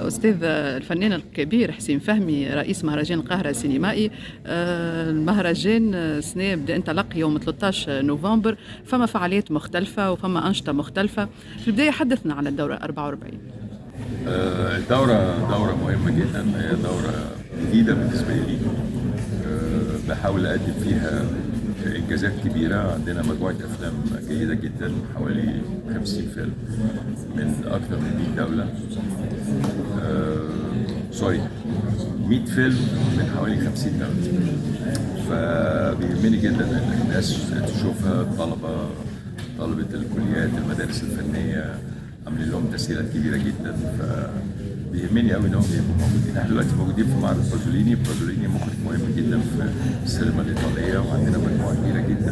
أستاذ الفنان الكبير حسين فهمي رئيس مهرجان القاهرة السينمائي. المهرجان السنة بدا انطلق يوم 13 نوفمبر، فما فعاليات مختلفة وفما أنشطة مختلفة. في البداية حدثنا عن الدورة 44. الدورة دورة مهمة جدا، هي دورة جديدة بالنسبة لي. بحاول أقدم فيها إنجازات كبيرة. عندنا مجموعة أفلام جيدة جدا، حوالي 50 فيلم من أكثر من 100 دولة. 100 فيلم من حوالي 50 دولة. فبيهمني جدا إن الناس تشوفها، طلبة الكليات، المدارس الفنية عاملين لهم تسهيلات كبيرة جدا. بيهمني قوي انهم يبقوا موجودين. احنا دلوقتي موجودين في معرض بازوليني مخرج مهم جدا في السينما الايطاليه، وعندنا مجموعه كبيره جدا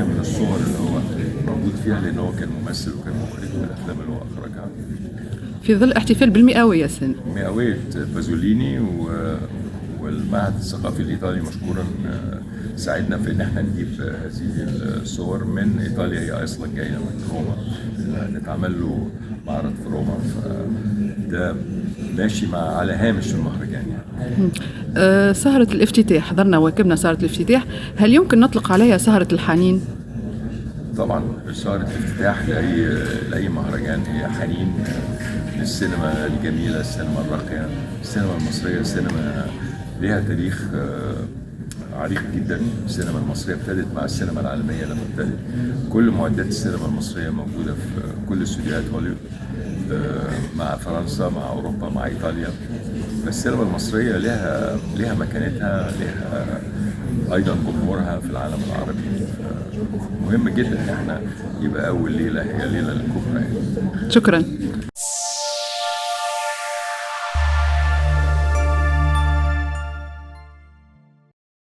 من الصور اللي هو موجود فيها، لان هو كان ممثل وكان مخرج من الافلام اللي هو اخرجها. في ظل احتفال بالمئوية سنة مئوية بازوليني والمعهد الثقافي الايطالي مشكورا ساعدنا في ان احنا نجيب هذه الصور من ايطاليا. هي اصلا جايه من روما، نتعمل له معرض في روما، فده ماشي على هامش المهرجان يعني. سهرة الافتتاح، حضرنا واكبنا سهرة الافتتاح، هل يمكن نطلق عليها سهرة الحنين؟ طبعا سهرة الافتتاح لأي مهرجان هي حنين للسينما الجميلة، السينما الراقية، السينما المصرية. السينما ليها تاريخ عريق جدا. السينما المصرية ابتدت مع السينما العالمية لما ابتدت. كل معدات السينما المصرية موجودة في كل استوديوهات هوليوود، مع فرنسا، مع أوروبا، مع إيطاليا. فالسينما المصرية لها مكانتها، لها أيضا جمهورها في العالم العربي. مهم جدا إن احنا يبقى أول ليلة هي ليلة الكبرى. شكرا.